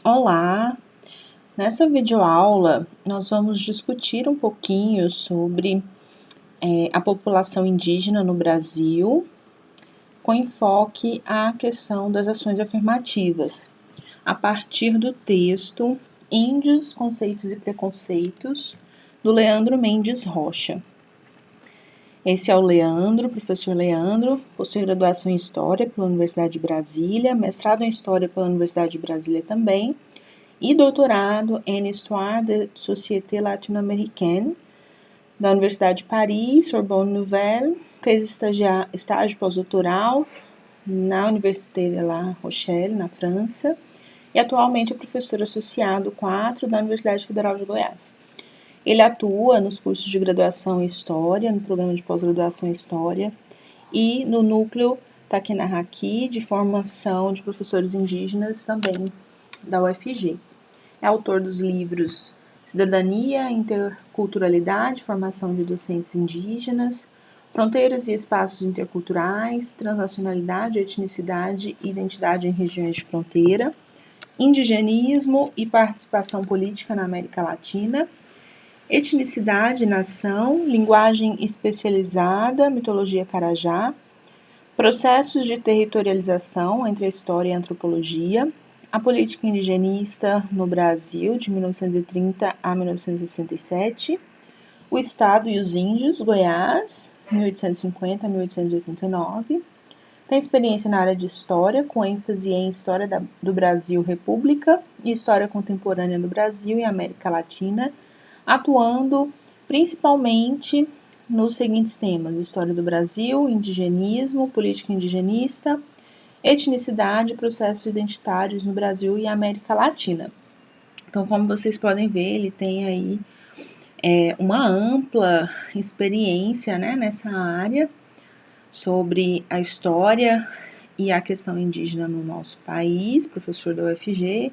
Olá! Nessa videoaula, nós vamos discutir um pouquinho sobre a população indígena no Brasil, com enfoque à questão das ações afirmativas, a partir do texto Índios, Conceitos e Preconceitos, do Leandro Mendes Rocha. Esse é o Leandro, professor Leandro, possui graduação em História pela Universidade de Brasília, mestrado em História pela Universidade de Brasília também, e doutorado em Histoire de Société Latino-Américaine da Universidade de Paris, Sorbonne Nouvelle, fez estágio pós-doutoral na Université de La Rochelle, na França, e atualmente é professor associado 4 da Universidade Federal de Goiás. Ele atua nos cursos de graduação em História, no programa de pós-graduação em História e no núcleo Taquinarraqui de formação de professores indígenas também da UFG. É autor dos livros Cidadania, Interculturalidade, Formação de Docentes Indígenas, Fronteiras e Espaços Interculturais, Transnacionalidade, Etnicidade e Identidade em Regiões de Fronteira, Indigenismo e Participação Política na América Latina, Etnicidade e Nação, Linguagem Especializada, Mitologia Carajá, Processos de Territorialização entre a História e a Antropologia, a Política Indigenista no Brasil, de 1930 a 1967, O Estado e os Índios, Goiás, 1850 a 1889, tem experiência na área de História, com ênfase em História do Brasil República e História Contemporânea do Brasil e América Latina, atuando principalmente nos seguintes temas: História do Brasil, Indigenismo, Política Indigenista, Etnicidade e processos identitários no Brasil e América Latina. Então, como vocês podem ver, ele tem aí uma ampla experiência, né, nessa área sobre a história e a questão indígena no nosso país, professor da UFG.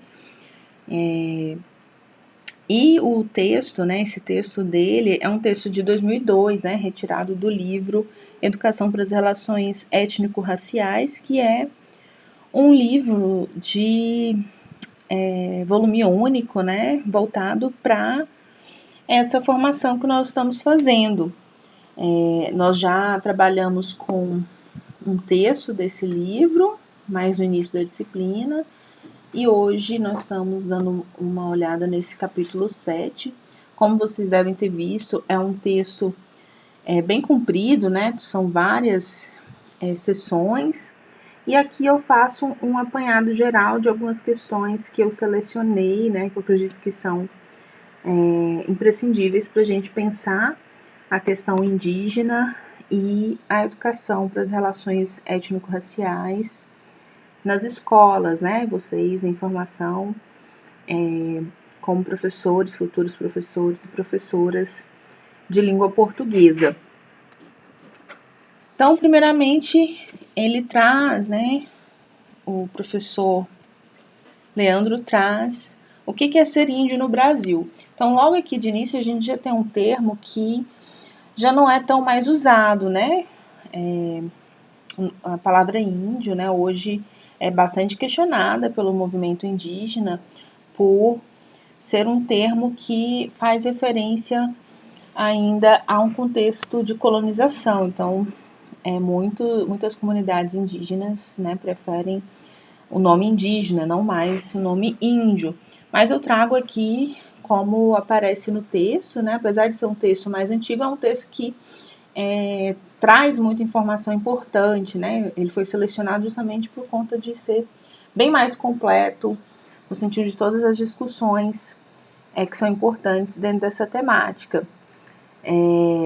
E o texto, né, esse texto dele é um texto de 2002, né, retirado do livro Educação para as Relações Étnico-Raciais, que é um livro de volume único, né, voltado para essa formação que nós estamos fazendo. Nós já trabalhamos com um texto desse livro, mais no início da disciplina, e hoje nós estamos dando uma olhada nesse capítulo 7. Como vocês devem ter visto, é um texto bem comprido, né? São várias sessões, e aqui eu faço um apanhado geral de algumas questões que eu selecionei, né? Que eu acredito que são imprescindíveis para a gente pensar a questão indígena e a educação para as relações étnico-raciais nas escolas, né? Vocês em formação como professores, futuros professores e professoras de língua portuguesa. Então, primeiramente, ele traz, né? O professor Leandro traz o que é ser índio no Brasil. Então, logo aqui de início, a gente já tem um termo que já não é tão mais usado, né? A palavra índio, né, hoje é bastante questionada pelo movimento indígena por ser um termo que faz referência ainda a um contexto de colonização. Então, muitas comunidades indígenas, né, preferem o nome indígena, não mais o nome índio. Mas eu trago aqui, como aparece no texto, né, apesar de ser um texto mais antigo, é um texto que traz muita informação importante, né? Ele foi selecionado justamente por conta de ser bem mais completo, no sentido de todas as discussões que são importantes dentro dessa temática.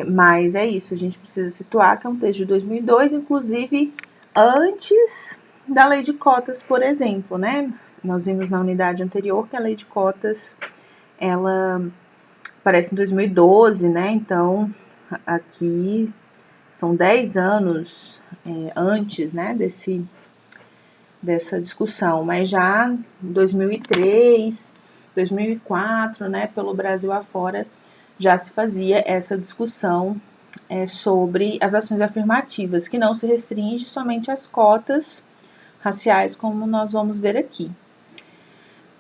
Mas é isso, a gente precisa situar que é um texto de 2002, inclusive antes da lei de cotas, por exemplo, né? Nós vimos na unidade anterior que a lei de cotas, ela aparece em 2012, né? Então, aqui são 10 anos antes, né, dessa discussão, mas já em 2003, 2004, né, pelo Brasil afora, já se fazia essa discussão sobre as ações afirmativas, que não se restringe somente às cotas raciais, como nós vamos ver aqui.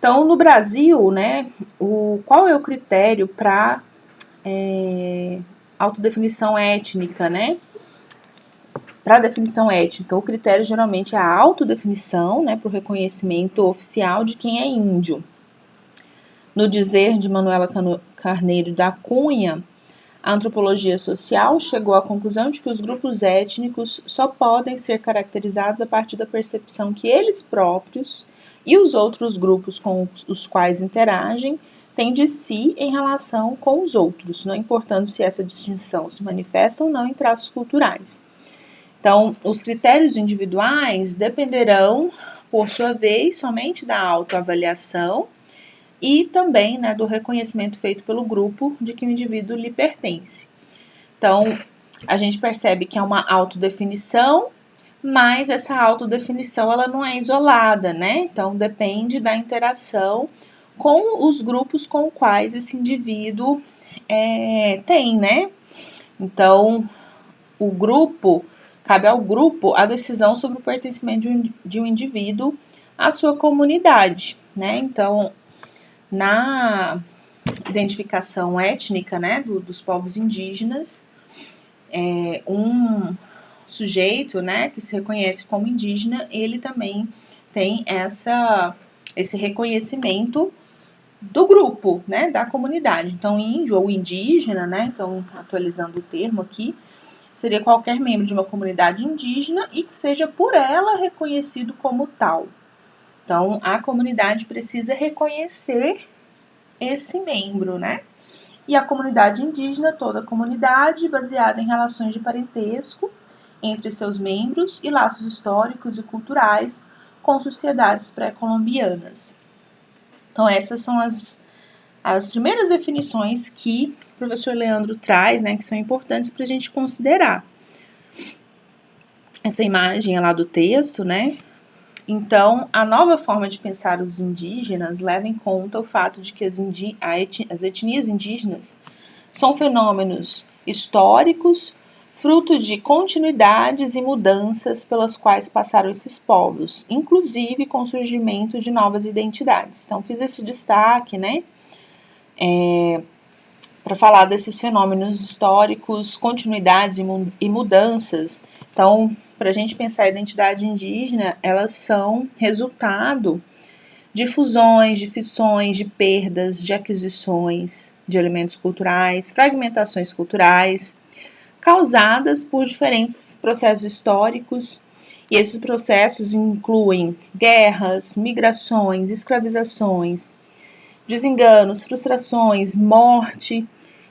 Então, no Brasil, né, qual é o critério para autodefinição étnica, né? Para a definição étnica, o critério geralmente é a autodefinição, né, para o reconhecimento oficial de quem é índio. No dizer de Manuela Carneiro da Cunha, a antropologia social chegou à conclusão de que os grupos étnicos só podem ser caracterizados a partir da percepção que eles próprios e os outros grupos com os quais interagem têm de si em relação com os outros, não importando se essa distinção se manifesta ou não em traços culturais. Então, os critérios individuais dependerão, por sua vez, somente da autoavaliação e também, né, do reconhecimento feito pelo grupo de que o indivíduo lhe pertence. Então, a gente percebe que é uma autodefinição, mas essa autodefinição ela não é isolada, né? Então, depende da interação com os grupos com os quais esse indivíduo tem, né? Então, cabe ao grupo a decisão sobre o pertencimento de um indivíduo à sua comunidade, né? Então, na identificação étnica, né, dos povos indígenas, um sujeito, né, que se reconhece como indígena, ele também tem esse reconhecimento do grupo, né, da comunidade. Então, índio ou indígena, né, então atualizando o termo aqui, seria qualquer membro de uma comunidade indígena e que seja por ela reconhecido como tal. Então, a comunidade precisa reconhecer esse membro, né? E a comunidade indígena, toda a comunidade baseada em relações de parentesco entre seus membros e laços históricos e culturais com sociedades pré-colombianas. Então, essas são as primeiras definições que o professor Leandro traz, né, que são importantes para a gente considerar. Essa imagem é lá do texto, né? Então, a nova forma de pensar os indígenas leva em conta o fato de que as etnias indígenas são fenômenos históricos, fruto de continuidades e mudanças pelas quais passaram esses povos, inclusive com o surgimento de novas identidades. Então, fiz esse destaque, né, para falar desses fenômenos históricos, continuidades e mudanças. Então, para a gente pensar a identidade indígena, elas são resultado de fusões, de fissões, de perdas, de aquisições de elementos culturais, fragmentações culturais, causadas por diferentes processos históricos, e esses processos incluem guerras, migrações, escravizações, desenganos, frustrações, morte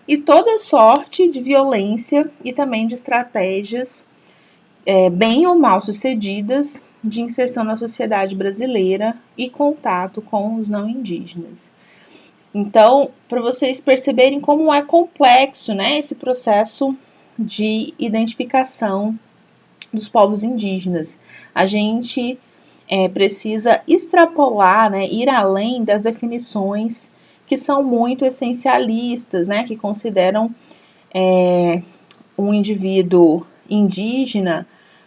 e toda sorte de violência e também de estratégias bem ou mal sucedidas de inserção na sociedade brasileira e contato com os não indígenas. Então, para vocês perceberem como é complexo, né, esse processo de identificação dos povos indígenas, a gente precisa extrapolar, né, ir além das definições que são muito essencialistas, né, que consideram um indivíduo indígena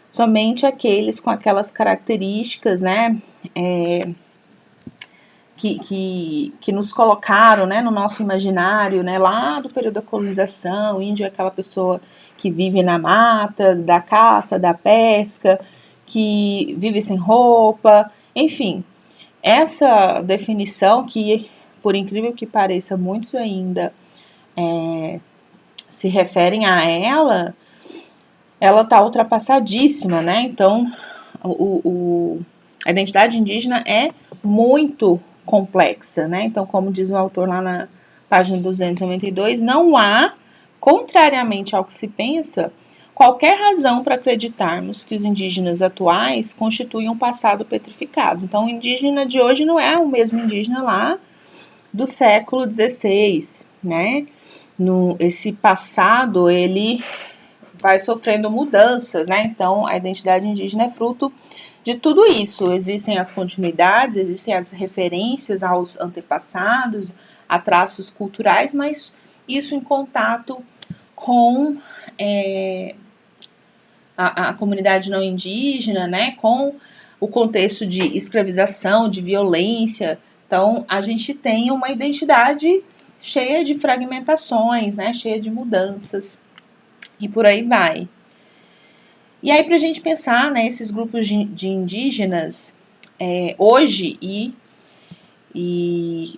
somente aqueles com aquelas características, né, que nos colocaram, né, no nosso imaginário, né, lá do período da colonização. O índio é aquela pessoa que vive na mata, da caça, da pesca, que vive sem roupa, enfim. Essa definição que, por incrível que pareça, muitos ainda se referem a ela está ultrapassadíssima, né? Então, a identidade indígena é muito complexa, né? Então, como diz o autor lá na página 292, não há, contrariamente ao que se pensa, qualquer razão para acreditarmos que os indígenas atuais constituem um passado petrificado. Então, o indígena de hoje não é o mesmo indígena lá do século XVI, né? Esse passado, ele vai sofrendo mudanças, né? Então, a identidade indígena é fruto de tudo isso. Existem as continuidades, existem as referências aos antepassados, a traços culturais, mas isso em contato com a comunidade não indígena, né? Com o contexto de escravização, de violência. Então, a gente tem uma identidade cheia de fragmentações, né, cheia de mudanças, e por aí vai. E aí, para a gente pensar, né, esses grupos de indígenas, hoje e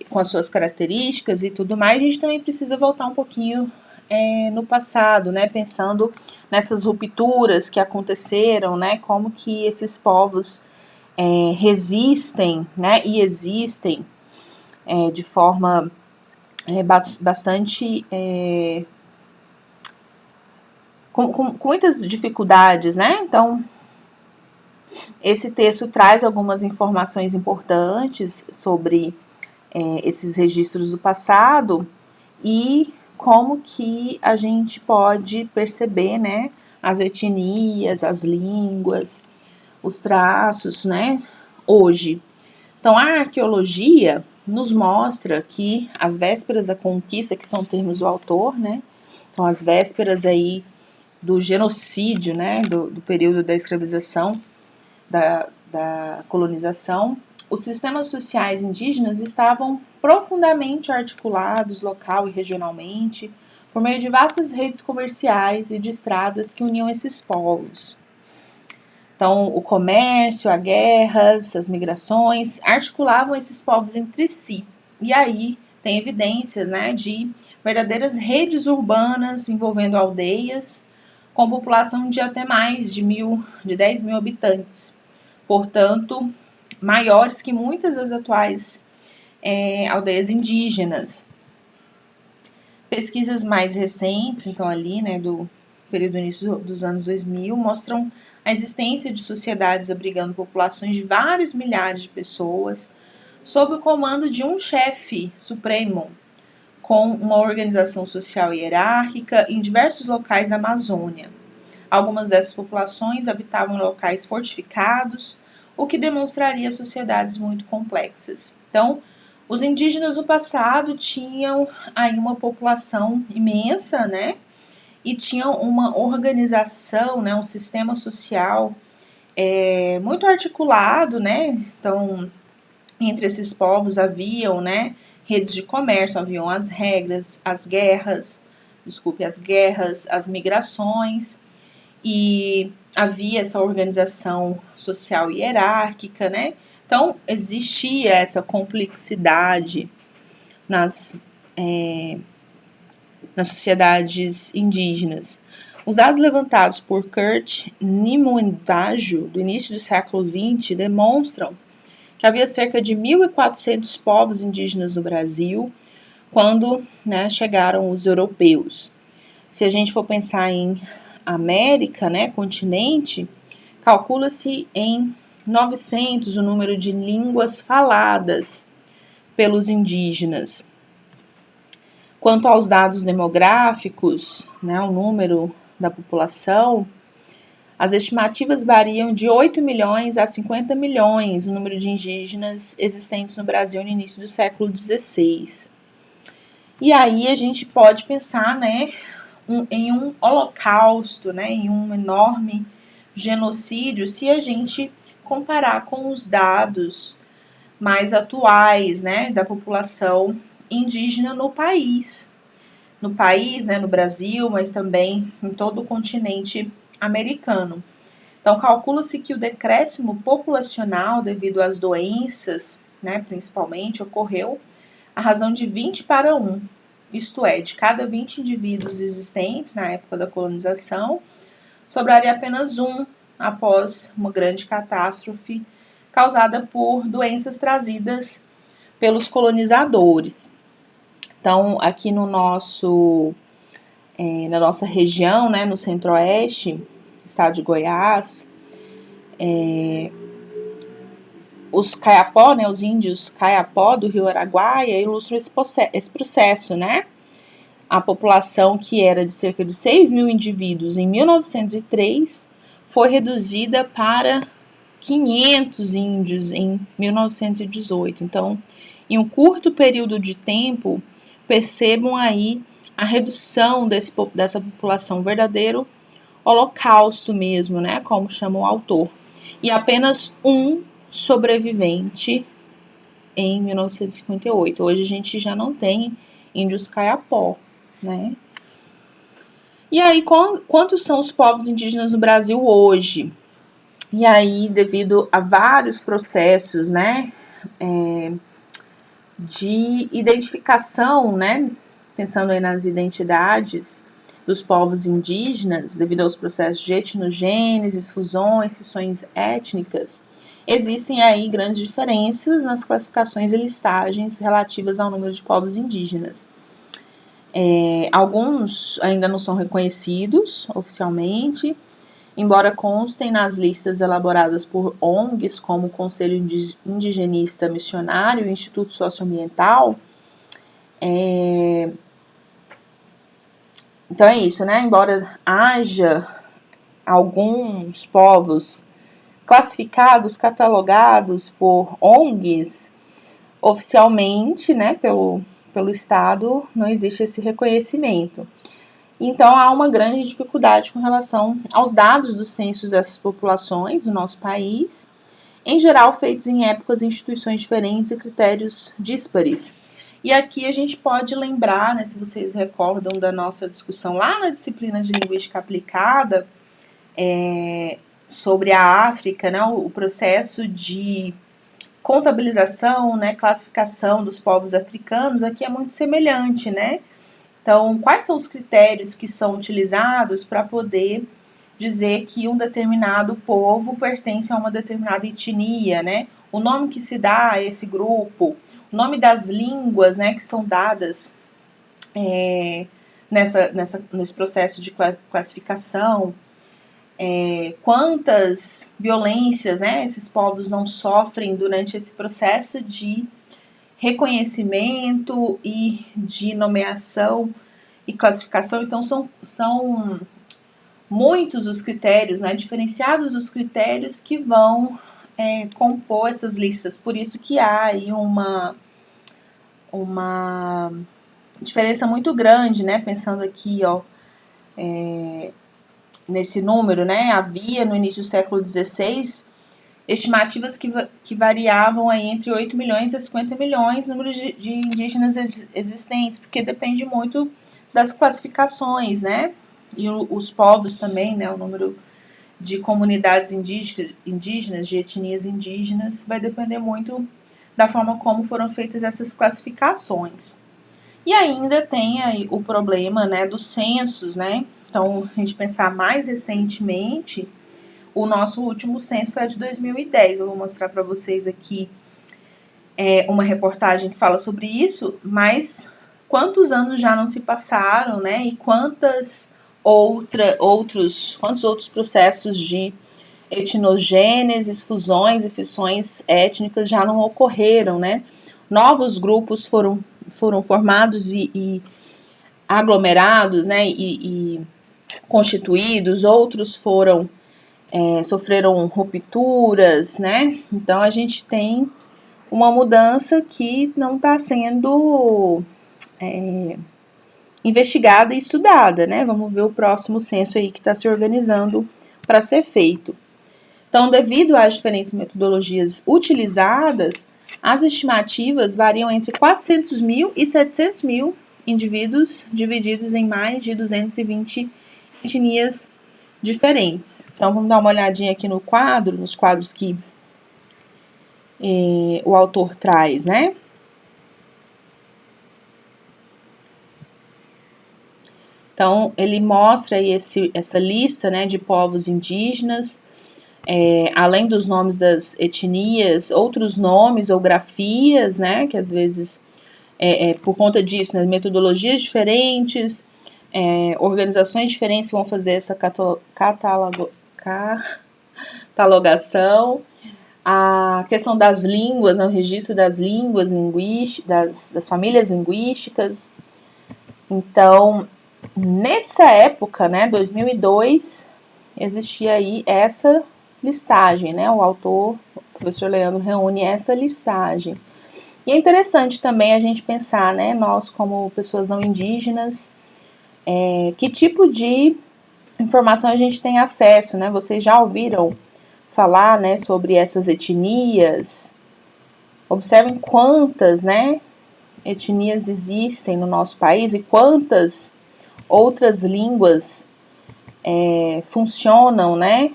com as suas características e tudo mais, a gente também precisa voltar um pouquinho no passado, né, pensando nessas rupturas que aconteceram, né, como que esses povos resistem, né, e existem de forma bastante com muitas dificuldades, né? Então, esse texto traz algumas informações importantes sobre esses registros do passado e como que a gente pode perceber, né, as etnias, as línguas, os traços, né, hoje. Então, a arqueologia nos mostra que as vésperas da conquista, que são termos do autor, né, então as vésperas aí do genocídio, né, do período da escravização, da colonização, os sistemas sociais indígenas estavam profundamente articulados local e regionalmente, por meio de vastas redes comerciais e de estradas que uniam esses povos. Então, o comércio, as guerras, as migrações articulavam esses povos entre si. E aí tem evidências, né, de verdadeiras redes urbanas envolvendo aldeias, com população de até mais de 10 mil habitantes. Portanto, maiores que muitas das atuais aldeias indígenas. Pesquisas mais recentes, então ali, né, do período início dos anos 2000, mostram a existência de sociedades abrigando populações de vários milhares de pessoas, sob o comando de um chefe supremo, com uma organização social hierárquica em diversos locais da Amazônia. Algumas dessas populações habitavam em locais fortificados, o que demonstraria sociedades muito complexas. Então, os indígenas do passado tinham aí uma população imensa, né? E tinham uma organização, né, um sistema social muito articulado, né? Então, entre esses povos haviam, né, redes de comércio, haviam as regras, as guerras, as migrações, e havia essa organização social hierárquica, né? Então, existia essa complexidade nas sociedades indígenas. Os dados levantados por Kurt Nimuendajo, do início do século XX, demonstram que havia cerca de 1.400 povos indígenas no Brasil quando, né, chegaram os europeus. Se a gente for pensar em América, né, continente, calcula-se em 900 o número de línguas faladas pelos indígenas. Quanto aos dados demográficos, né, o número da população, as estimativas variam de 8 milhões a 50 milhões o número de indígenas existentes no Brasil no início do século XVI. E aí a gente pode pensar, né, em um holocausto, né, em um enorme genocídio, se a gente comparar com os dados mais atuais, né, da população indígena no país, né, no Brasil, mas também em todo o continente americano. Então, calcula-se que o decréscimo populacional devido às doenças, né, principalmente, ocorreu à razão de 20 para 1, isto é, de cada 20 indivíduos existentes na época da colonização, sobraria apenas um após uma grande catástrofe causada por doenças trazidas pelos colonizadores. Então, aqui no na nossa região, né, no centro-oeste, estado de Goiás, os Kayapó, né, os índios Kayapó do Rio Araguaia ilustram esse processo, né? A população, que era de cerca de 6 mil indivíduos em 1903, foi reduzida para 500 índios em 1918. Então, em um curto período de tempo, percebam aí a redução dessa população, verdadeiro holocausto mesmo, né, como chama o autor. E apenas um sobrevivente em 1958. Hoje a gente já não tem índios Kayapó, né? E aí, quantos são os povos indígenas no Brasil hoje? E aí, devido a vários processos, né, de identificação, né, pensando aí nas identidades dos povos indígenas, devido aos processos de etnogênese, fusões, cisões étnicas, existem aí grandes diferenças nas classificações e listagens relativas ao número de povos indígenas. Alguns ainda não são reconhecidos oficialmente, embora constem nas listas elaboradas por ONGs, como o Conselho Indigenista Missionário e o Instituto Socioambiental. Então é isso, né? Embora haja alguns povos classificados, catalogados por ONGs, oficialmente, né, pelo Estado, não existe esse reconhecimento. Então, há uma grande dificuldade com relação aos dados dos censos dessas populações no nosso país, em geral feitos em épocas e instituições diferentes e critérios díspares. E aqui a gente pode lembrar, né, se vocês recordam da nossa discussão lá na disciplina de Linguística Aplicada, sobre a África, né, o processo de contabilização, né, classificação dos povos africanos, aqui é muito semelhante, né? Então, quais são os critérios que são utilizados para poder dizer que um determinado povo pertence a uma determinada etnia, né? O nome que se dá a esse grupo, o nome das línguas, né, que são dadas nesse processo de classificação, quantas violências, né, esses povos não sofrem durante esse processo de reconhecimento e de nomeação e classificação. Então, são muitos os critérios, né, diferenciados os critérios que vão compor essas listas. Por isso que há aí uma diferença muito grande, né, pensando aqui, ó, nesse número, né, havia no início do século XVI estimativas que variavam aí entre 8 milhões e 50 milhões número de indígenas existentes, porque depende muito das classificações, né, e os povos também, né, o número de comunidades indígenas, de etnias indígenas, vai depender muito da forma como foram feitas essas classificações. E ainda tem aí o problema, né, dos censos, né, então a gente pensar mais recentemente, o nosso último censo é de 2010. Eu vou mostrar para vocês aqui uma reportagem que fala sobre isso, mas quantos anos já não se passaram, né? E quantos outros processos de etnogênesis, fusões e fissões étnicas já não ocorreram, né? Novos grupos foram formados e aglomerados, né? E constituídos, outros sofreram rupturas, né? Então a gente tem uma mudança que não está sendo investigada e estudada, né? Vamos ver o próximo censo aí que está se organizando para ser feito. Então, devido às diferentes metodologias utilizadas, as estimativas variam entre 400 mil e 700 mil indivíduos divididos em mais de 220 etnias diferentes. Então, vamos dar uma olhadinha aqui nos quadros que o autor traz, né? Então, ele mostra aí essa lista, né, de povos indígenas, além dos nomes das etnias, outros nomes ou grafias, né, que às vezes, por conta disso, né, metodologias diferentes, organizações diferentes vão fazer essa catalogação. A questão das línguas, né, o registro das línguas das famílias linguísticas. Então, nessa época, né, 2002, existia aí essa listagem, né, o autor, o professor Leandro, reúne essa listagem. E é interessante também a gente pensar, né, nós como pessoas não indígenas, que tipo de informação a gente tem acesso, né? Vocês já ouviram falar, né, sobre essas etnias? Observem quantas, né, etnias existem no nosso país e quantas outras línguas funcionam, né,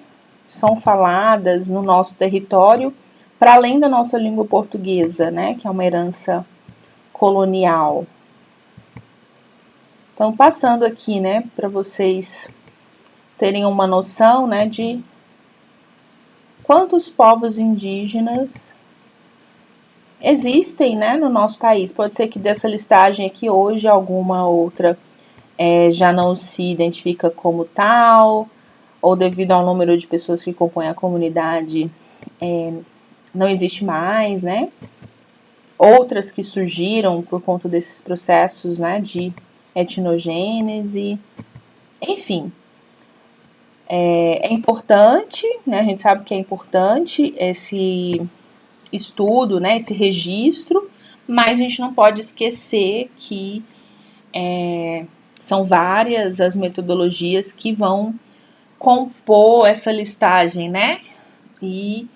são faladas no nosso território, para além da nossa língua portuguesa, né, que é uma herança colonial. Então, passando aqui, né, para vocês terem uma noção, né, de quantos povos indígenas existem, né, no nosso país. Pode ser que dessa listagem aqui hoje alguma outra já não se identifica como tal, ou devido ao número de pessoas que compõem a comunidade não existe mais, né? Outras que surgiram por conta desses processos, né, de etnogênese, enfim. É importante, né, a gente sabe que é importante esse estudo, né, esse registro, mas a gente não pode esquecer que são várias as metodologias que vão compor essa listagem, né? E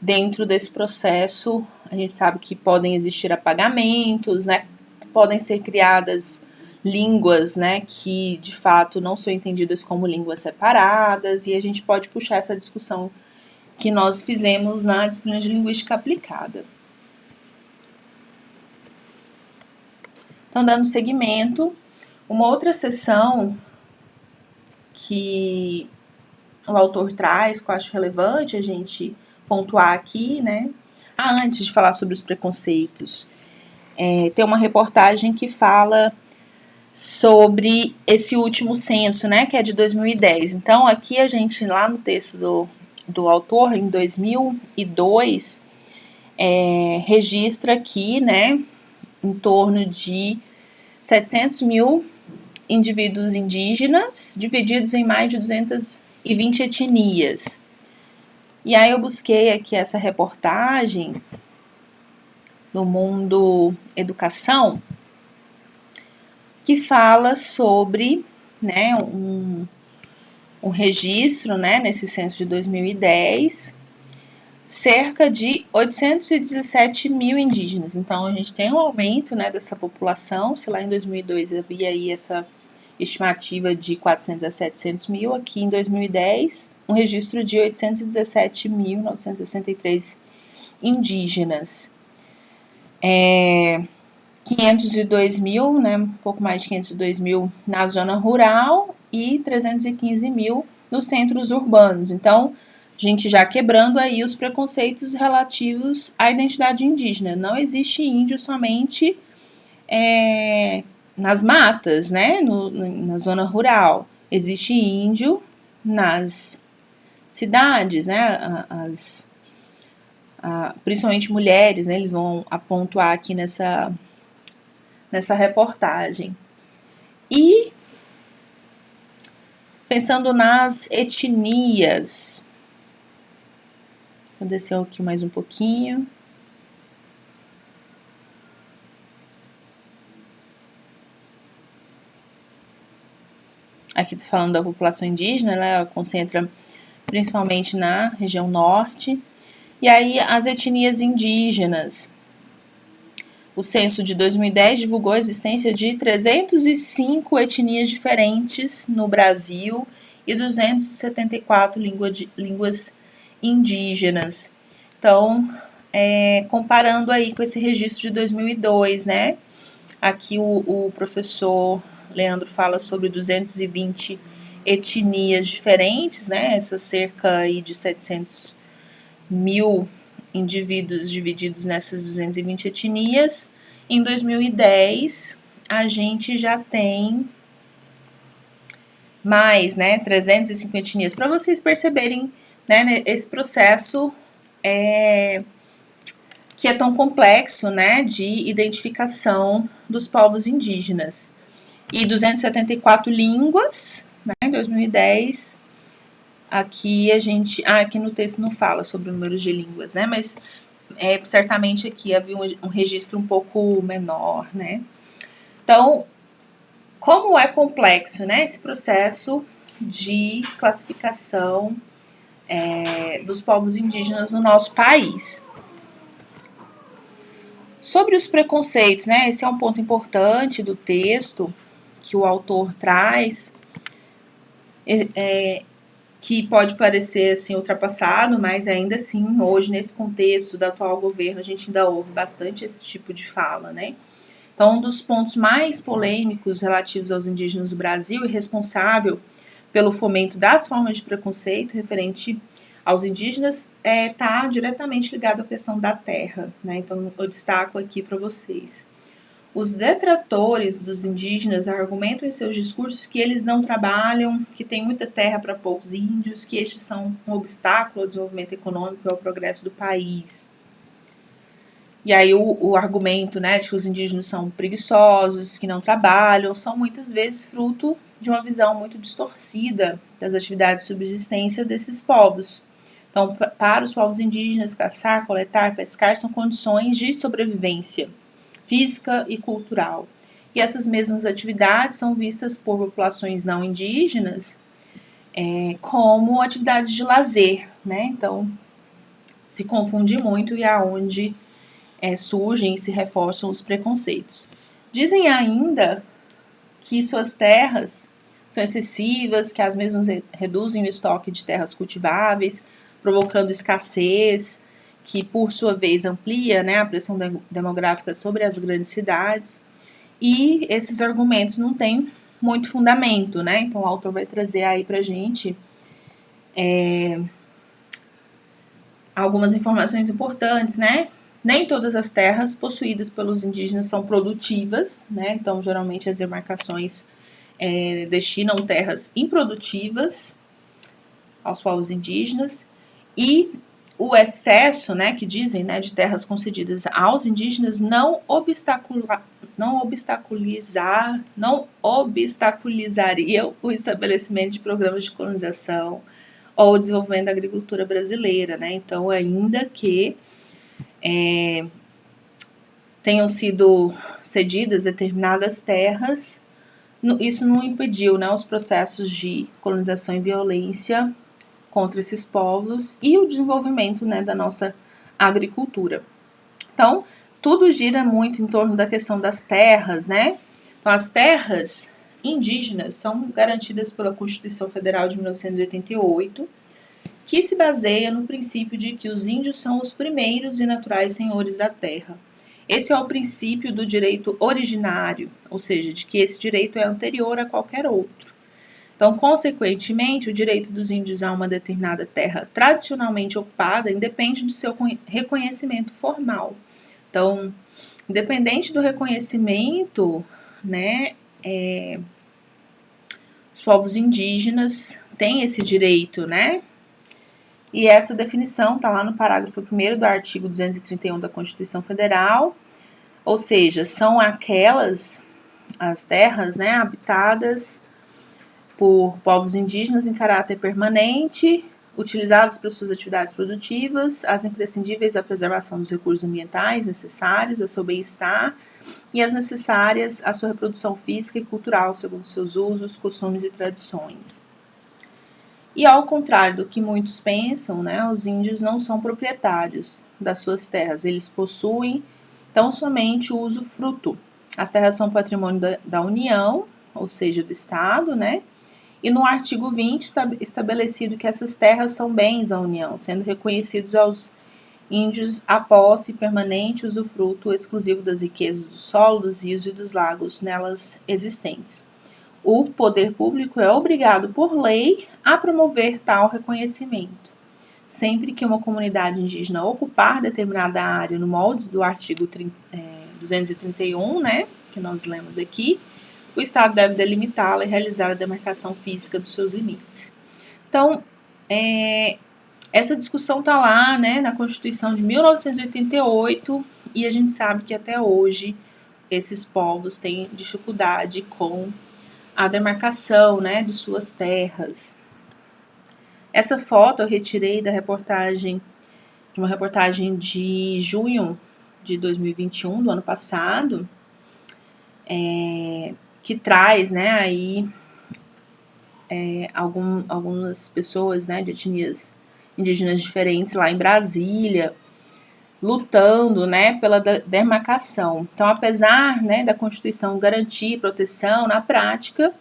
dentro desse processo, a gente sabe que podem existir apagamentos, né? Podem ser criadas línguas, né, que de fato não são entendidas como línguas separadas, e a gente pode puxar essa discussão que nós fizemos na disciplina de linguística aplicada. Então, dando seguimento, uma outra seção que o autor traz, que eu acho relevante a gente pontuar aqui, né? Antes de falar sobre os preconceitos, tem uma reportagem que fala sobre esse último censo, né? Que é de 2010. Então, aqui a gente, lá no texto do autor, em 2002, registra aqui, né? Em torno de 700 mil indivíduos indígenas, divididos em mais de 220 etnias. E aí eu busquei aqui essa reportagem no Mundo Educação, que fala sobre, né, um registro, né, nesse censo de 2010, cerca de 817 mil indígenas. Então, a gente tem um aumento, né, dessa população. Se lá em 2002 havia aí essa estimativa de 400 a 700 mil, aqui em 2010, um registro de 817.963 indígenas. 502 mil, né, um pouco mais de 502 mil na zona rural e 315 mil nos centros urbanos. Então, a gente já quebrando aí os preconceitos relativos à identidade indígena. Não existe índio somente nas matas, né, na zona rural. Existe índio nas cidades, né, principalmente mulheres, né, eles vão apontar aqui nessa reportagem. E pensando nas etnias, vou descer aqui mais um pouquinho. Aqui estou falando da população indígena, ela concentra principalmente na região norte. E aí as etnias indígenas. O censo de 2010 divulgou a existência de 305 etnias diferentes no Brasil e 274 línguas indígenas. Então, comparando aí com esse registro de 2002, né? Aqui o professor Leandro fala sobre 220 etnias diferentes, né? Essas cerca aí de 700 mil indivíduos divididos nessas 220 etnias. Em 2010, a gente já tem mais, né, 305 etnias. Para vocês perceberem, né, esse processo que é tão complexo, né, de identificação dos povos indígenas. E 274 línguas, né, em 2010. Aqui a gente, aqui no texto não fala sobre o número de línguas, né? Mas certamente aqui havia um registro um pouco menor, né? Então, como é complexo, né? Esse processo de classificação dos povos indígenas no nosso país. Sobre os preconceitos, né? Esse é um ponto importante do texto que o autor traz, que pode parecer assim ultrapassado, mas ainda assim, hoje, nesse contexto do atual governo, a gente ainda ouve bastante esse tipo de fala, né? Então, um dos pontos mais polêmicos relativos aos indígenas do Brasil e responsável pelo fomento das formas de preconceito referente aos indígenas está diretamente ligado à questão da terra, né? Então, eu destaco aqui para vocês. Os detratores dos indígenas argumentam em seus discursos que eles não trabalham, que tem muita terra para poucos índios, que estes são um obstáculo ao desenvolvimento econômico e ao progresso do país. E aí o argumento, né, de que os indígenas são preguiçosos, que não trabalham, são muitas vezes fruto de uma visão muito distorcida das atividades de subsistência desses povos. Então, para os povos indígenas, caçar, coletar, pescar são condições de sobrevivência física e cultural. E essas mesmas atividades são vistas por populações não indígenas como atividades de lazer, né? Então, se confunde muito e é onde surgem e se reforçam os preconceitos. Dizem ainda que suas terras são excessivas, que as mesmas reduzem o estoque de terras cultiváveis, provocando escassez, que por sua vez amplia, né, a pressão demográfica sobre as grandes cidades, e esses argumentos não têm muito fundamento, né? Então o autor vai trazer aí pra gente algumas informações importantes, né? Nem todas as terras possuídas pelos indígenas são produtivas, né? Então geralmente as demarcações destinam terras improdutivas aos povos indígenas, e o excesso, né, que dizem, né, de terras concedidas aos indígenas não obstaculizaria o estabelecimento de programas de colonização ou o desenvolvimento da agricultura brasileira, né? Então, ainda que tenham sido cedidas determinadas terras, isso não impediu, né, os processos de colonização e violência contra esses povos e o desenvolvimento, né, da nossa agricultura. Então, tudo gira muito em torno da questão das terras, né? Então, as terras indígenas são garantidas pela Constituição Federal de 1988, que se baseia no princípio de que os índios são os primeiros e naturais senhores da terra. Esse é o princípio do direito originário, ou seja, de que esse direito é anterior a qualquer outro. Então, consequentemente, o direito dos índios a uma determinada terra tradicionalmente ocupada independe do seu reconhecimento formal. Então, independente do reconhecimento, né, os povos indígenas têm esse direito, né? E essa definição está lá no parágrafo 1º do artigo 231 da Constituição Federal, ou seja, são aquelas as terras, né, habitadas por povos indígenas em caráter permanente, utilizados para suas atividades produtivas, as imprescindíveis à preservação dos recursos ambientais necessários ao seu bem-estar e as necessárias à sua reprodução física e cultural, segundo seus usos, costumes e tradições. E ao contrário do que muitos pensam, né, os índios não são proprietários das suas terras, eles possuem tão somente o usufruto. As terras são patrimônio da União, ou seja, do Estado, né? E no artigo 20 está estabelecido que essas terras são bens da União, sendo reconhecidos aos índios a posse permanente, usufruto exclusivo das riquezas do solo, dos rios e dos lagos nelas existentes. O poder público é obrigado por lei a promover tal reconhecimento. Sempre que uma comunidade indígena ocupar determinada área no moldes do artigo 231, né, que nós lemos aqui, o Estado deve delimitá-la e realizar a demarcação física dos seus limites. Então, essa discussão está lá, né, na Constituição de 1988, e a gente sabe que até hoje esses povos têm dificuldade com a demarcação, né, de suas terras. Essa foto eu retirei de uma reportagem de junho de 2021, do ano passado, que traz, né, aí algumas pessoas, né, de etnias indígenas diferentes lá em Brasília, lutando, né, pela demarcação. Então, apesar, né, da Constituição garantir proteção, na prática,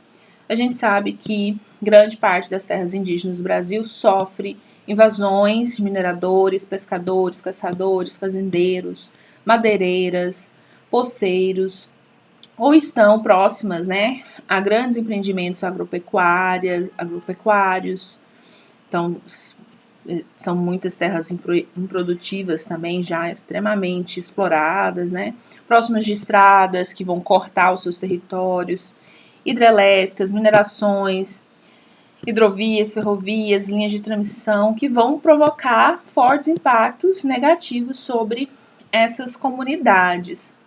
a gente sabe que grande parte das terras indígenas do Brasil sofre invasões de mineradores, pescadores, caçadores, fazendeiros, madeireiras, poceiros, ou estão próximas, né, a grandes empreendimentos agropecuários. Então, são muitas terras improdutivas também, já extremamente exploradas, né, próximas de estradas que vão cortar os seus territórios, hidrelétricas, minerações, hidrovias, ferrovias, linhas de transmissão, que vão provocar fortes impactos negativos sobre essas comunidades.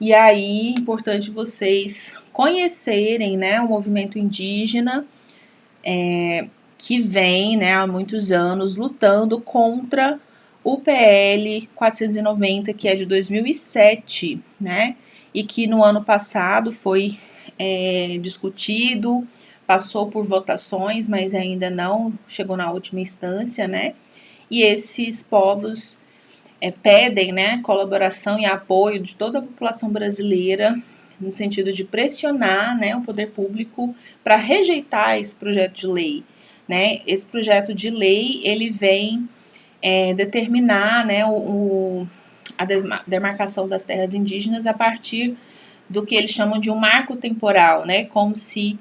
E aí, é importante vocês conhecerem, né, o movimento indígena, que vem, né, há muitos anos lutando contra o PL 490, que é de 2007, né, e que no ano passado foi discutido, passou por votações, mas ainda não chegou na última instância, né, e esses povos pedem, né, colaboração e apoio de toda a população brasileira, no sentido de pressionar, né, o poder público para rejeitar esse projeto de lei. Né? Esse projeto de lei, ele vem determinar, né, a demarcação das terras indígenas a partir do que eles chamam de um marco temporal, né, como se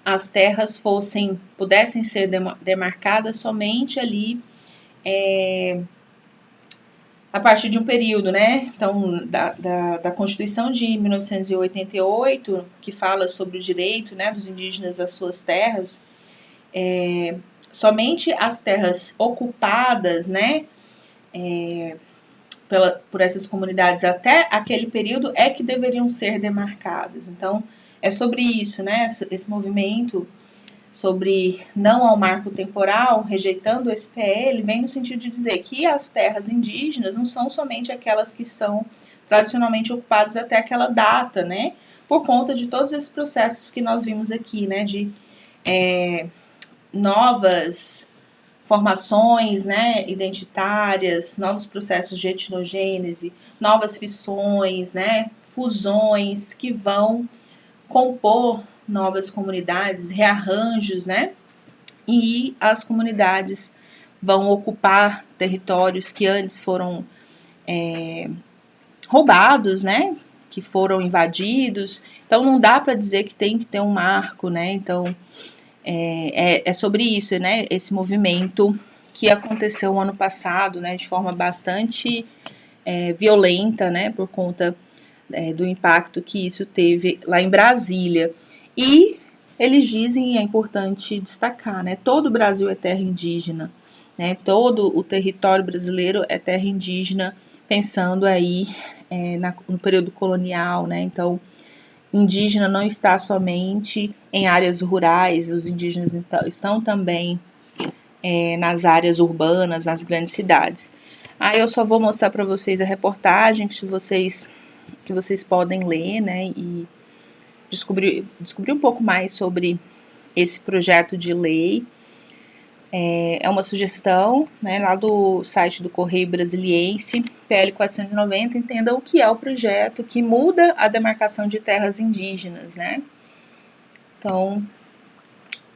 as terras pudessem ser demarcadas somente ali a partir de um período, né, então, da Constituição de 1988, que fala sobre o direito, né, dos indígenas às suas terras. Somente as terras ocupadas, né, por essas comunidades até aquele período é que deveriam ser demarcadas. Então, é sobre isso, né, esse movimento sobre não ao marco temporal, rejeitando o SPL, vem no sentido de dizer que as terras indígenas não são somente aquelas que são tradicionalmente ocupadas até aquela data, né, por conta de todos esses processos que nós vimos aqui, né, de novas formações, né, identitárias, novos processos de etnogênese, novas fissões, né, fusões que vão compor novas comunidades, rearranjos, né, e as comunidades vão ocupar territórios que antes foram roubados, né, que foram invadidos. Então não dá para dizer que tem que ter um marco, né, então é sobre isso, né, esse movimento que aconteceu no ano passado, né, de forma bastante violenta, né, por conta do impacto que isso teve lá em Brasília. E eles dizem, é importante destacar, né, todo o Brasil é terra indígena, né, todo o território brasileiro é terra indígena, pensando aí no período colonial, né, então indígena não está somente em áreas rurais, os indígenas estão também nas áreas urbanas, nas grandes cidades. Aí eu só vou mostrar para vocês a reportagem que vocês podem ler, né, e descobrir um pouco mais sobre esse projeto de lei. É uma sugestão, né, lá do site do Correio Brasiliense, PL 490, entenda o que é o projeto que muda a demarcação de terras indígenas, né. Então,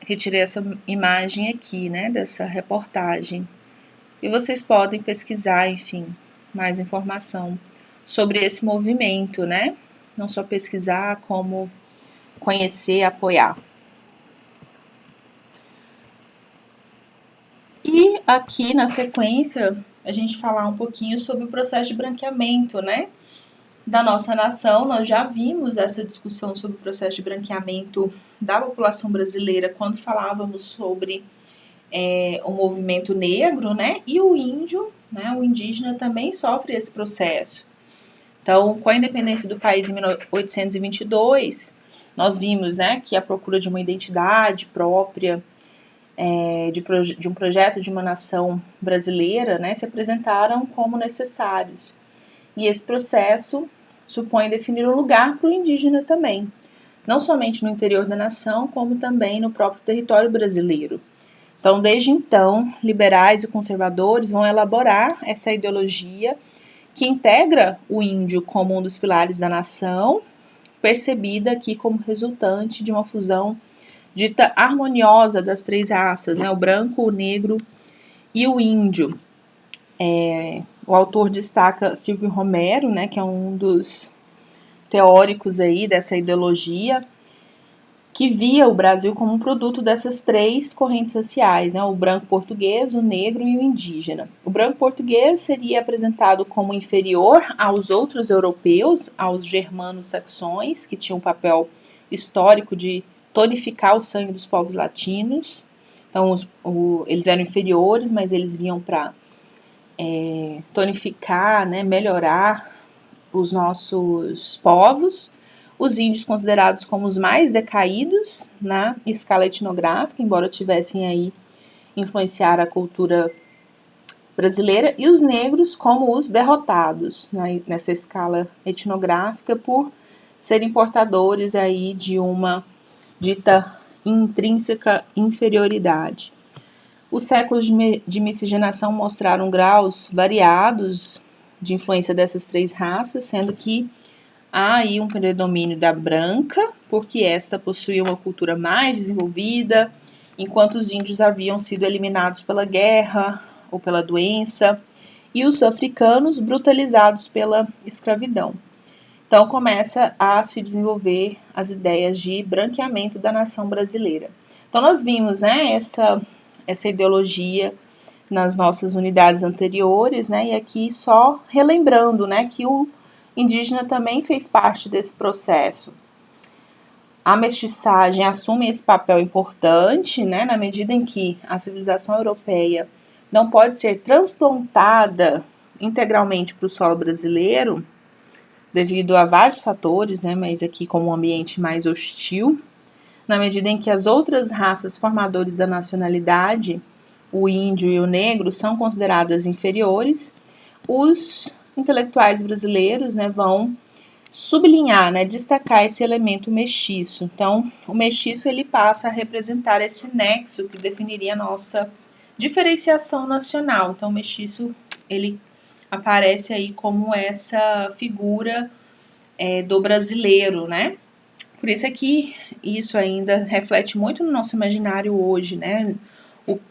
retirei essa imagem aqui, né, dessa reportagem. E vocês podem pesquisar, enfim, mais informação sobre esse movimento, né, não só pesquisar, como conhecer, apoiar. E aqui na sequência, a gente falar um pouquinho sobre o processo de branqueamento, né, da nossa nação. Nós já vimos essa discussão sobre o processo de branqueamento da população brasileira quando falávamos sobre o movimento negro, né, e o índio, né, o indígena também sofre esse processo. Então, com a independência do país em 1822, nós vimos, né, que a procura de uma identidade própria, de um projeto de uma nação brasileira, né, se apresentaram como necessários. E esse processo supõe definir um lugar para o indígena também, não somente no interior da nação, como também no próprio território brasileiro. Então, desde então, liberais e conservadores vão elaborar essa ideologia que integra o índio como um dos pilares da nação, percebida aqui como resultante de uma fusão dita harmoniosa das três raças, né, o branco, o negro e o índio. O autor destaca Silvio Romero, né, que é um dos teóricos aí dessa ideologia, que via o Brasil como um produto dessas três correntes raciais, né, o branco português, o negro e o indígena. O branco português seria apresentado como inferior aos outros europeus, aos germanos saxões, que tinham um papel histórico de tonificar o sangue dos povos latinos. Então, eles eram inferiores, mas eles vinham para tonificar, né, melhorar os nossos povos. Os índios considerados como os mais decaídos na escala etnográfica, embora tivessem aí influenciar a cultura brasileira, e os negros como os derrotados, né, nessa escala etnográfica, por serem portadores aí de uma dita intrínseca inferioridade. Os séculos de miscigenação mostraram graus variados de influência dessas três raças, sendo que há aí um predomínio da branca, porque esta possuía uma cultura mais desenvolvida, enquanto os índios haviam sido eliminados pela guerra ou pela doença, e os africanos brutalizados pela escravidão. Então começa a se desenvolver as ideias de branqueamento da nação brasileira. Então nós vimos, né, essa ideologia nas nossas unidades anteriores, né, e aqui só relembrando, né, que o indígena também fez parte desse processo. A mestiçagem assume esse papel importante, né, na medida em que a civilização europeia não pode ser transplantada integralmente para o solo brasileiro, devido a vários fatores, né, mas aqui como um ambiente mais hostil, na medida em que as outras raças formadoras da nacionalidade, o índio e o negro, são consideradas inferiores, os intelectuais brasileiros, né, vão sublinhar, né, destacar esse elemento mestiço. Então, o mestiço ele passa a representar esse nexo que definiria a nossa diferenciação nacional. Então, o mestiço ele aparece aí como essa figura do brasileiro, né? Por isso é que isso ainda reflete muito no nosso imaginário hoje, né?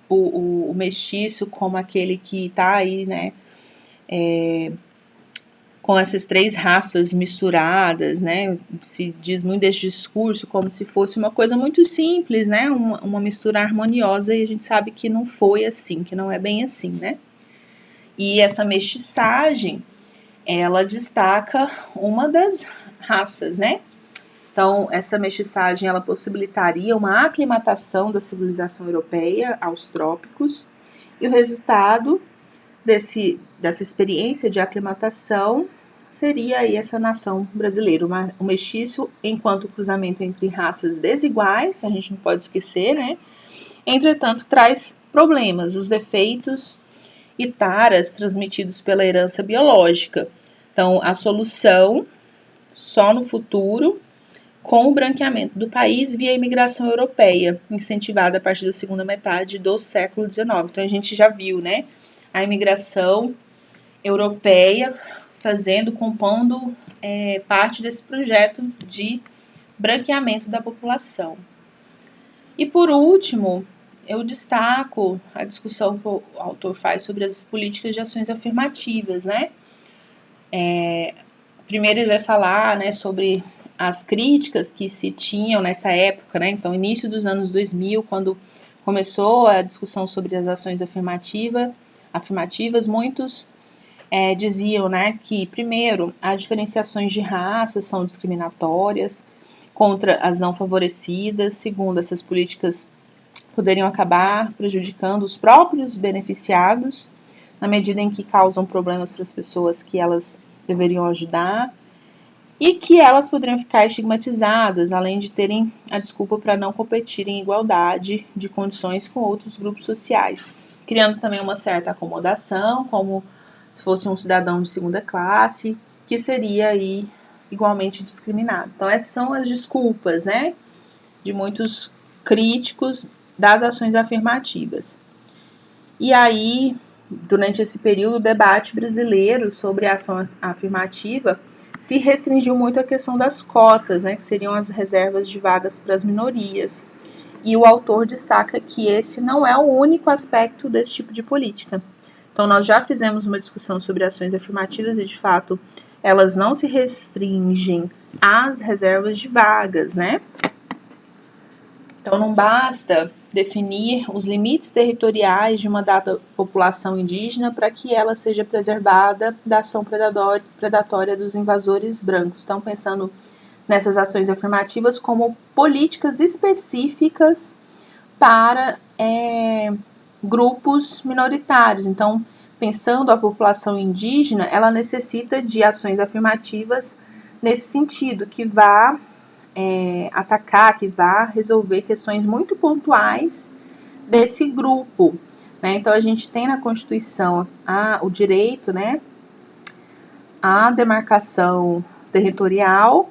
O mestiço como aquele que está aí, né? Com essas três raças misturadas, né? Se diz muito desse discurso como se fosse uma coisa muito simples, né? Uma mistura harmoniosa, e a gente sabe que não foi assim, que não é bem assim, né? E essa mestiçagem, ela destaca uma das raças, né? Então, essa mestiçagem, ela possibilitaria uma aclimatação da civilização europeia aos trópicos, e o resultado dessa experiência de aclimatação seria aí essa nação brasileira, o mestiço enquanto cruzamento entre raças desiguais, a gente não pode esquecer, né? Entretanto, traz problemas, os defeitos e taras transmitidos pela herança biológica. Então, a solução só no futuro, com o branqueamento do país via imigração europeia, incentivada a partir da segunda metade do século XIX. Então, a gente já viu, né, a imigração europeia compondo parte desse projeto de branqueamento da população. E, por último, eu destaco a discussão que o autor faz sobre as políticas de ações afirmativas, né? Primeiro ele vai falar, né, sobre as críticas que se tinham nessa época, né? Então, início dos anos 2000, quando começou a discussão sobre as ações afirmativas, muitos diziam, né, que, primeiro, as diferenciações de raça são discriminatórias contra as não favorecidas. Segundo, essas políticas poderiam acabar prejudicando os próprios beneficiados, na medida em que causam problemas para as pessoas que elas deveriam ajudar, e que elas poderiam ficar estigmatizadas, além de terem a desculpa para não competir em igualdade de condições com outros grupos sociais, criando também uma certa acomodação, como se fosse um cidadão de segunda classe, que seria aí igualmente discriminado. Então, essas são as desculpas, né, de muitos críticos das ações afirmativas. E aí durante esse período, o debate brasileiro sobre a ação afirmativa se restringiu muito à questão das cotas, né, que seriam as reservas de vagas para as minorias. E o autor destaca que esse não é o único aspecto desse tipo de política. Então, nós já fizemos uma discussão sobre ações afirmativas e, de fato, elas não se restringem às reservas de vagas, né? Então, não basta definir os limites territoriais de uma dada população indígena para que ela seja preservada da ação predatória dos invasores brancos. Estão pensando nessas ações afirmativas como políticas específicas para grupos minoritários. Então, pensando a população indígena, ela necessita de ações afirmativas nesse sentido, que vá atacar, que vá resolver questões muito pontuais desse grupo, né? Então, a gente tem na Constituição o direito, né, à demarcação territorial,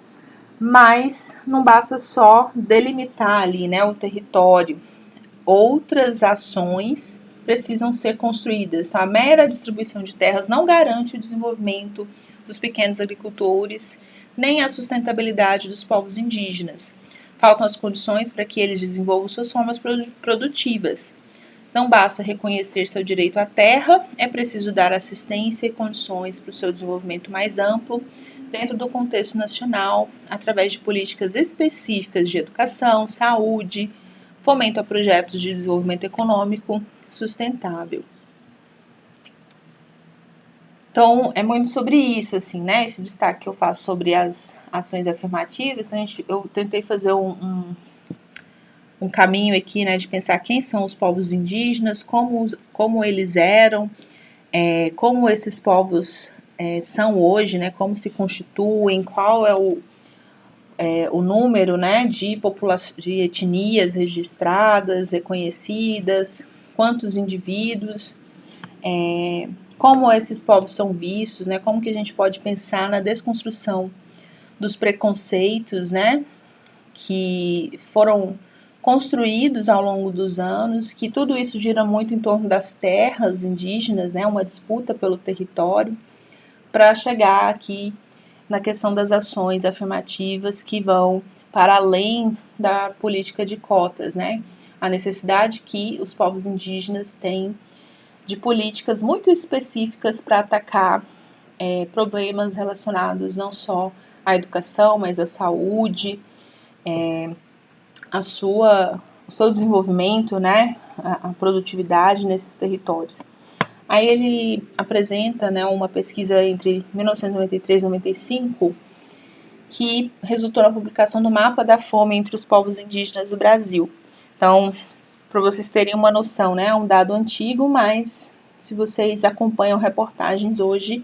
mas não basta só delimitar ali, né, o território. Outras ações precisam ser construídas. Então, a mera distribuição de terras não garante o desenvolvimento dos pequenos agricultores, nem a sustentabilidade dos povos indígenas. Faltam as condições para que eles desenvolvam suas formas produtivas. Não basta reconhecer seu direito à terra, é preciso dar assistência e condições para o seu desenvolvimento mais amplo, dentro do contexto nacional, através de políticas específicas de educação, saúde, fomento a projetos de desenvolvimento econômico sustentável. Então, é muito sobre isso, assim, né? Esse destaque que eu faço sobre as ações afirmativas. Eu tentei fazer um caminho aqui, né, de pensar quem são os povos indígenas, como eles eram, como esses povos são hoje, né, como se constituem, qual é o número, né, de etnias registradas, reconhecidas, quantos indivíduos, como esses povos são vistos, né, como que a gente pode pensar na desconstrução dos preconceitos, né, que foram construídos ao longo dos anos, que tudo isso gira muito em torno das terras indígenas, né, uma disputa pelo território, para chegar aqui na questão das ações afirmativas que vão para além da política de cotas, né, a necessidade que os povos indígenas têm de políticas muito específicas para atacar problemas relacionados não só à educação, mas à saúde, o seu desenvolvimento, né, a produtividade nesses territórios. Aí ele apresenta, né, uma pesquisa entre 1993 e 95 que resultou na publicação do mapa da fome entre os povos indígenas do Brasil. Então, para vocês terem uma noção, né, é um dado antigo, mas se vocês acompanham reportagens hoje,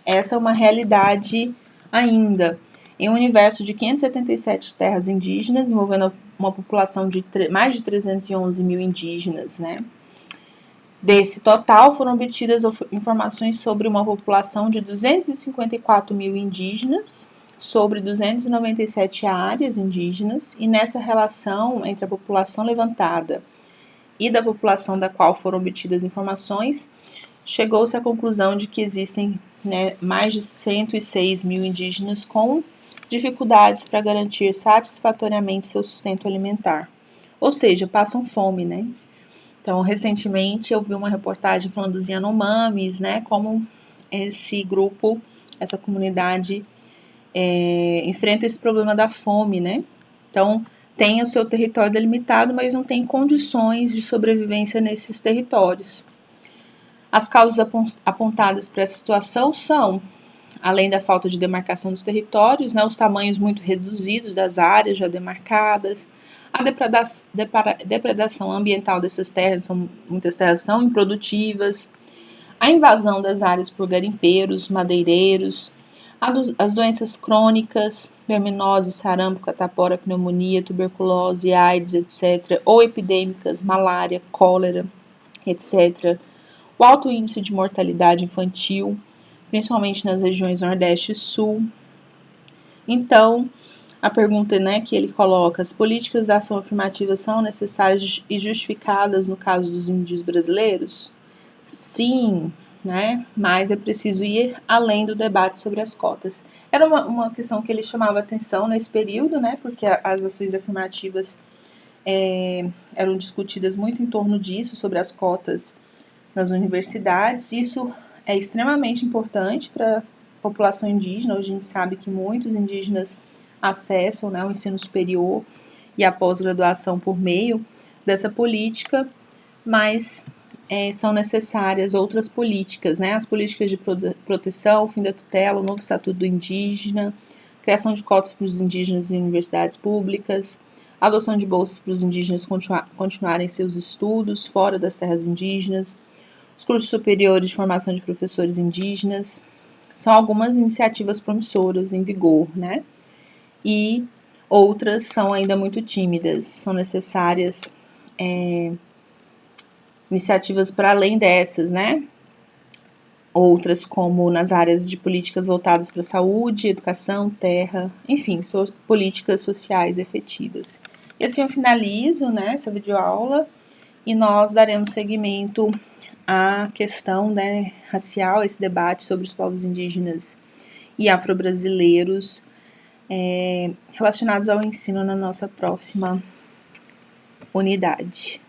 essa é uma realidade ainda. Em um universo de 577 terras indígenas, envolvendo uma população de mais de 311 mil indígenas, né? Desse total, foram obtidas informações sobre uma população de 254 mil indígenas, sobre 297 áreas indígenas, e nessa relação entre a população levantada e da população da qual foram obtidas informações, chegou-se à conclusão de que existem, né, mais de 106 mil indígenas com dificuldades para garantir satisfatoriamente seu sustento alimentar. Ou seja, passam fome, né? Então, recentemente eu vi uma reportagem falando dos Yanomamis, né? Como esse grupo, essa comunidade enfrenta esse problema da fome, né? Então, tem o seu território delimitado, mas não tem condições de sobrevivência nesses territórios. As causas apontadas para essa situação são, além da falta de demarcação dos territórios, né, os tamanhos muito reduzidos das áreas já demarcadas, a depredação ambiental dessas terras, muitas terras são improdutivas, a invasão das áreas por garimpeiros, madeireiros, as doenças crônicas, verminose, sarampo, catapora, pneumonia, tuberculose, AIDS, etc., ou epidêmicas, malária, cólera, etc., o alto índice de mortalidade infantil, principalmente nas regiões Nordeste e Sul. Então, a pergunta, né, que ele coloca: as políticas de ação afirmativa são necessárias e justificadas no caso dos índios brasileiros? Sim, né? Mas é preciso ir além do debate sobre as cotas. Era uma questão que ele chamava atenção nesse período, né? Porque as ações afirmativas eram discutidas muito em torno disso, sobre as cotas nas universidades. Isso é extremamente importante para a população indígena. Hoje a gente sabe que muitos indígenas acessam, né, o ensino superior e a pós-graduação por meio dessa política, mas são necessárias outras políticas, né? As políticas de proteção, fim da tutela, o novo estatuto do indígena, criação de cotas para os indígenas em universidades públicas, adoção de bolsas para os indígenas continuarem seus estudos fora das terras indígenas, os cursos superiores de formação de professores indígenas. São algumas iniciativas promissoras em vigor, né? E outras são ainda muito tímidas. São necessárias iniciativas para além dessas, né? Outras como nas áreas de políticas voltadas para saúde, educação, terra, enfim, políticas sociais efetivas. E assim eu finalizo, né, essa videoaula e nós daremos seguimento à questão, né, racial, esse debate sobre os povos indígenas e afro-brasileiros relacionados ao ensino na nossa próxima unidade.